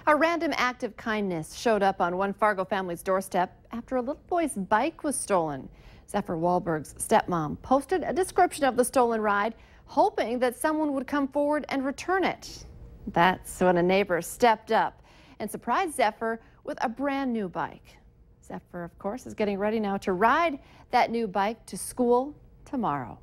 A random act of kindness showed up on one Fargo family's doorstep after a little boy's bike was stolen. Zephyr Wahlberg's stepmom posted a description of the stolen ride, hoping that someone would come forward and return it. That's when a neighbor stepped up and surprised Zephyr with a brand new bike. Zephyr, of course, is getting ready now to ride that new bike to school tomorrow.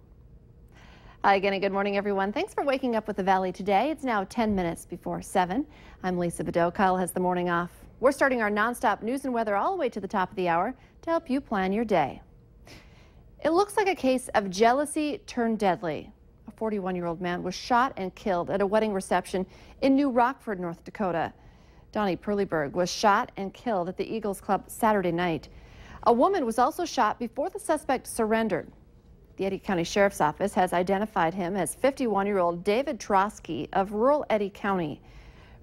Hi again, and good morning, everyone. Thanks for waking up with the Valley today. It's now 10 minutes before 7. I'm Lisa Bedeau. Kyle has the morning off. We're starting our nonstop news and weather all the way to the top of the hour to help you plan your day. It looks like a case of jealousy turned deadly. A 41-year-old man was shot and killed at a wedding reception in New Rockford, North Dakota. Donnie Perleyberg was shot and killed at the Eagles Club Saturday night. A woman was also shot before the suspect surrendered. The Eddy County Sheriff's Office has identified him as 51-year-old David Trotsky of rural Eddy County.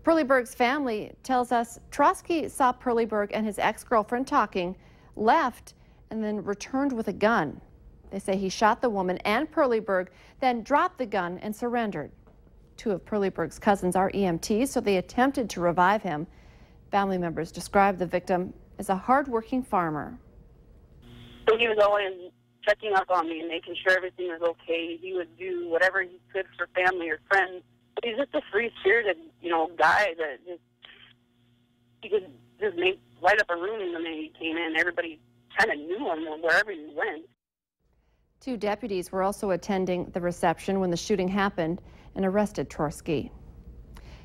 Perleyberg's family tells us Trotsky saw Perleyberg and his ex-girlfriend talking, left, and then returned with a gun. They say he shot the woman and Perleyberg, then dropped the gun and surrendered. Two of Perleyberg's cousins are EMTs, so they attempted to revive him. Family members describe the victim as a hard-working farmer. So he was always checking up on me and making sure everything was okay. He would do whatever he could for family or friends. He's just a free-spirited, guy that he could just light up a room when he came in. Everybody kind of knew him wherever he went. Two deputies were also attending the reception when the shooting happened and arrested Trotsky.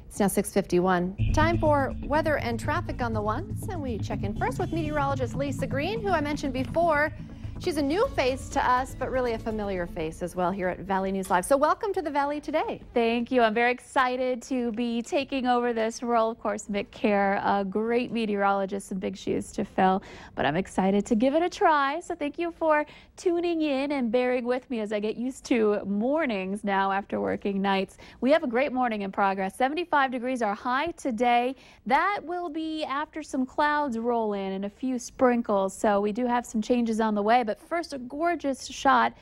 It's now 6:51. Time for weather and traffic on the ones, and we check in first with meteorologist Lisa Green, who I mentioned before. She's a new face to us, but really a familiar face as well here at Valley News Live. So welcome to the Valley today. Thank you. I'm very excited to be taking over this role. Of course, Mick Kerr, a great meteorologist, some big shoes to fill, but I'm excited to give it a try. So thank you for tuning in and bearing with me as I get used to mornings now after working nights. We have a great morning in progress. 75 degrees our high today. That will be after some clouds roll in and a few sprinkles. So we do have some changes on the way. But first, a gorgeous shot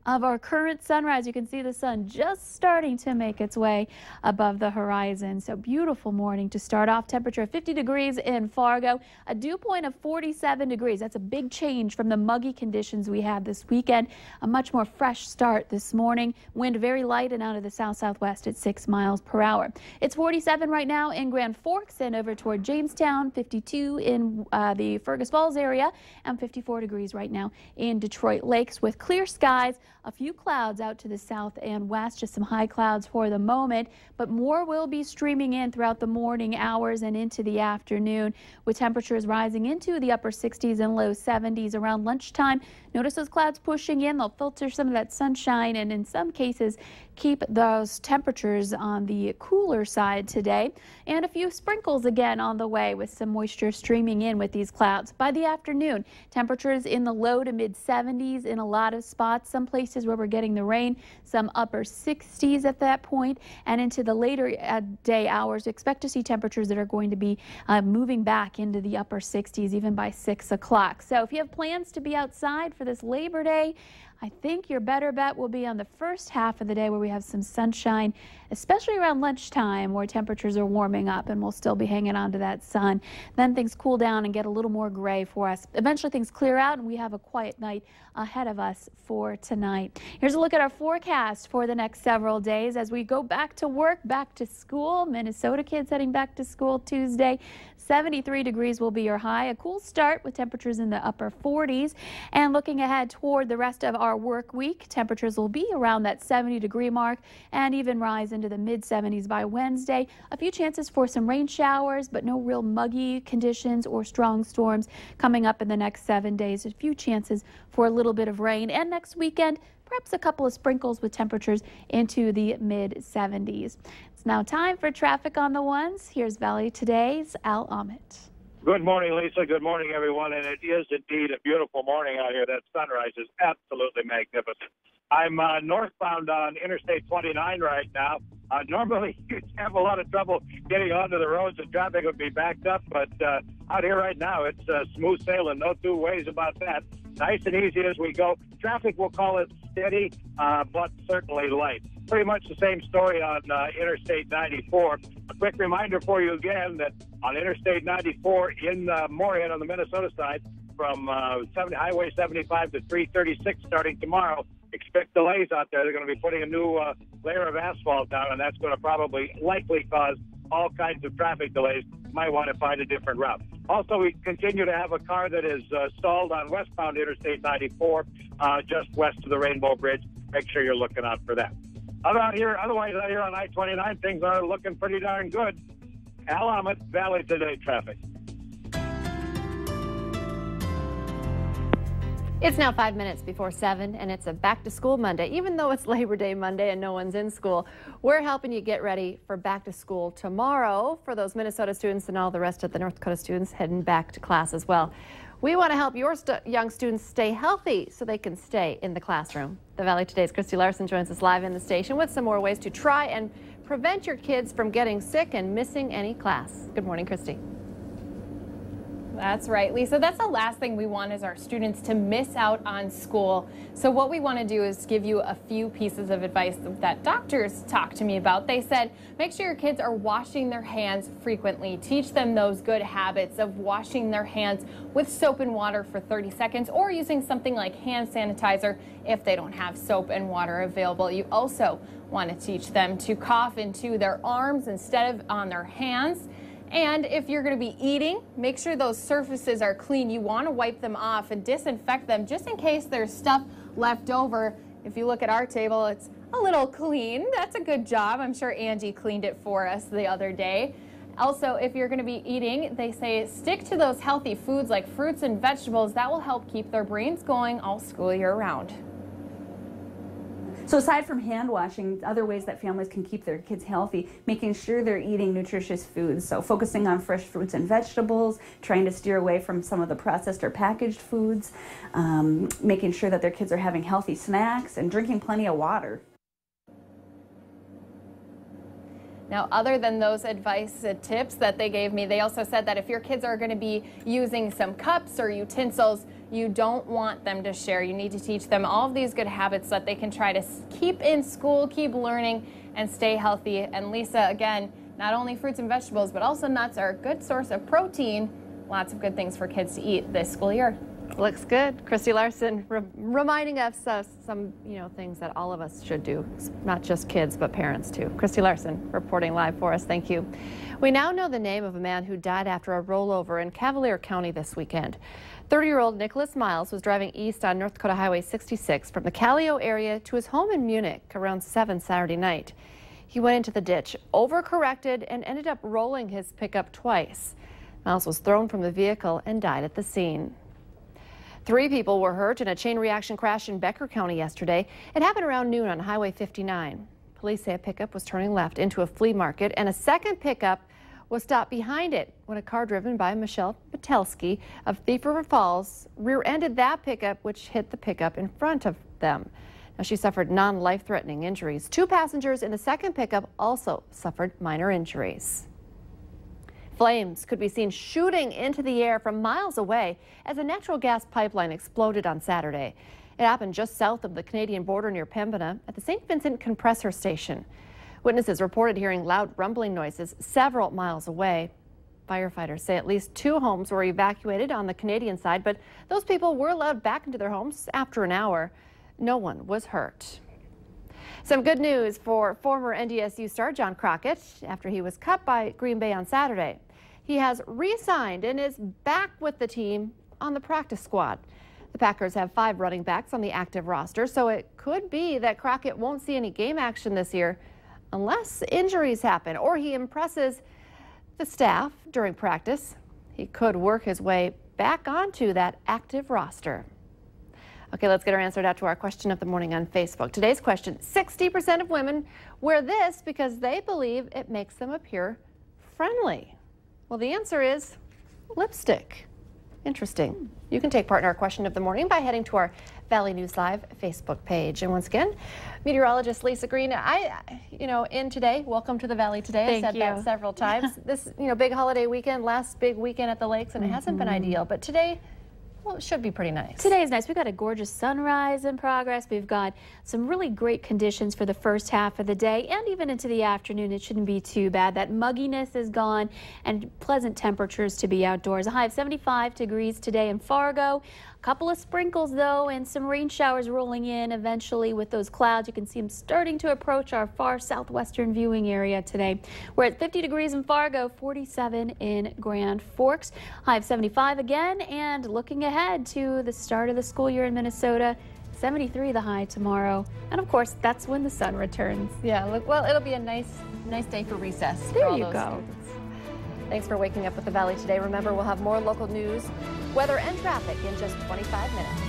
of our current sunrise. You can see the sun just starting to make its way above the horizon. So beautiful morning to start off. Temperature of 50 degrees in Fargo, a dew point of 47 degrees. That's a big change from the muggy conditions we had this weekend. A much more fresh start this morning. Wind very light and out of the south-southwest at 6 miles per hour. It's 47 right now in Grand Forks and over toward Jamestown, 52 in the Fergus Falls area, and 54 degrees right now in Detroit Lakes with clear skies. A few clouds out to the south and west, just some high clouds for the moment, but more will be streaming in throughout the morning hours and into the afternoon, with temperatures rising into the upper 60s and low 70s around lunchtime. Notice those clouds pushing in. They'll filter some of that sunshine and in some cases keep those temperatures on the cooler side today. And a few sprinkles again on the way with some moisture streaming in with these clouds. By the afternoon, temperatures in the low to mid 70s in a lot of spots. Some places where we're getting the rain, some upper 60s at that point, and into the later day hours, expect to see temperatures that are going to be moving back into the upper 60s even by 6 o'clock. So if you have plans to be outside for this Labor Day, I think your better bet will be on the first half of the day where we have some sunshine, especially around lunchtime where temperatures are warming up and we'll still be hanging on to that sun. Then things cool down and get a little more gray for us. Eventually things clear out and we have a quiet night ahead of us for tonight. Here's a look at our forecast for the next several days as we go back to work, back to school. Minnesota kids heading back to school Tuesday. 73 degrees will be your high. A cool start with temperatures in the upper 40s. And looking ahead toward the rest of our work week, temperatures will be around that 70-degree mark and even rise into the mid-70s by Wednesday. A few chances for some rain showers, but no real muggy conditions or strong storms coming up in the next 7 days. A few chances for a little bit of rain. And next weekend, perhaps a couple of sprinkles with temperatures into the mid-70s. It's now time for traffic on the ones. Here's Valley Today's Al Ahmet. Good morning, Lisa. Good morning, everyone. And it is indeed a beautiful morning out here. That sunrise is absolutely magnificent. I'm northbound on Interstate 29 right now. Normally, you'd have a lot of trouble getting onto the roads and traffic would be backed up, but out here right now, it's smooth sailing. No two ways about that. Nice and easy as we go. Traffic, we'll call it steady, but certainly light. pretty much the same story on Interstate 94. A quick reminder for you again that on Interstate 94 in Moorhead on the Minnesota side, from Highway 75 to 336 starting tomorrow, expect delays out there. They're going to be putting a new layer of asphalt down, and that's going to likely cause all kinds of traffic delays. You might want to find a different route. Also, we continue to have a car that is stalled on westbound Interstate 94, just west of the Rainbow Bridge. Make sure you're looking out for that. Otherwise, out here on I-29, things are looking pretty darn good. Willamette Valley Today traffic. It's now 5 minutes before 7, and it's a back-to-school Monday. Even though it's Labor Day Monday and no one's in school, we're helping you get ready for back-to-school tomorrow for those Minnesota students and all the rest of the North Dakota students heading back to class as well. We want to help your young students stay healthy so they can stay in the classroom. The Valley Today's Christy Larson joins us live in the station with some more ways to try and prevent your kids from getting sick and missing any class. Good morning, Christy. That's right, Lisa. That's the last thing we want is our students to miss out on school. So what we want to do is give you a few pieces of advice that doctors talked to me about. They said, make sure your kids are washing their hands frequently. Teach them those good habits of washing their hands with soap and water for 30 seconds or using something like hand sanitizer if they don't have soap and water available. You also want to teach them to cough into their arms instead of on their hands. And if you're going to be eating, make sure those surfaces are clean. You want to wipe them off and disinfect them just in case there's stuff left over. If you look at our table, it's a little clean. That's a good job. I'm sure Angie cleaned it for us the other day. Also, if you're going to be eating, they say stick to those healthy foods like fruits and vegetables. That will help keep their brains going all school year round. So aside from hand washing, other ways that families can keep their kids healthy, making sure they're eating nutritious foods. So focusing on fresh fruits and vegetables, trying to steer away from some of the processed or packaged foods, making sure that their kids are having healthy snacks and drinking plenty of water. Now, other than those advice tips that they gave me, they also said that if your kids are going to be using some cups or utensils, you don't want them to share. You need to teach them all of these good habits that they can try to keep in school, keep learning, and stay healthy. And Lisa, again, not only fruits and vegetables, but also nuts are a good source of protein. Lots of good things for kids to eat this school year. Looks good. Christy Larson reminding us some things that all of us should do, not just kids, but parents too. Christy Larson reporting live for us. Thank you. We now know the name of a man who died after a rollover in Cavalier County this weekend. 30-year-old Nicholas Miles was driving east on North Dakota Highway 66 from the Callio area to his home in Munich around 7 Saturday night. He went into the ditch, overcorrected, and ended up rolling his pickup twice. Miles was thrown from the vehicle and died at the scene. 3 people were hurt in a chain reaction crash in Becker County yesterday. It happened around noon on Highway 59. Police say a pickup was turning left into a flea market, and a second pickup was stopped behind it when a car driven by Michelle Patelski of Thief River Falls rear-ended that pickup, which hit the pickup in front of them. Now, she suffered non-life-threatening injuries. 2 passengers in the second pickup also suffered minor injuries. Flames could be seen shooting into the air from miles away as a natural gas pipeline exploded on Saturday. It happened just south of the Canadian border near Pembina at the St. Vincent compressor station. Witnesses reported hearing loud rumbling noises several miles away. Firefighters say at least 2 homes were evacuated on the Canadian side, but those people were allowed back into their homes after an hour. No one was hurt. Some good news for former NDSU star John Crockett after he was cut by Green Bay on Saturday. He has re-signed and is back with the team on the practice squad. The Packers have 5 running backs on the active roster, so it could be that Crockett won't see any game action this year unless injuries happen or he impresses the staff during practice. He could work his way back onto that active roster. Okay, let's get our answer out to our question of the morning on Facebook. Today's question: 60% of women wear this because they believe it makes them appear friendly. Well, the answer is lipstick. Interesting. You can take part in our question of the morning by heading to our Valley News Live Facebook page. And once again, meteorologist Lisa Green, in today, welcome to the Valley today. I said that several times. This, big holiday weekend, last big weekend at the lakes, and it hasn't been ideal. But today, Well, it should be pretty nice. Today is nice. We've got a gorgeous sunrise in progress. We've got some really great conditions for the first half of the day and even into the afternoon. It shouldn't be too bad. That mugginess is gone and pleasant temperatures to be outdoors. A high of 75 degrees today in Fargo. A couple of sprinkles, though, and some rain showers rolling in eventually with those clouds. You can see them starting to approach our far southwestern viewing area today. We're at 50 degrees in Fargo, 47 in Grand Forks. High of 75 again, and looking ahead to the start of the school year in Minnesota, 73 the high tomorrow. And of course, that's when the sun returns. Yeah, look, well, it'll be a nice day for recess. There for all you those go. students. Thanks for waking up with the Valley today. Remember, we'll have more local news, weather, and traffic in just 25 minutes.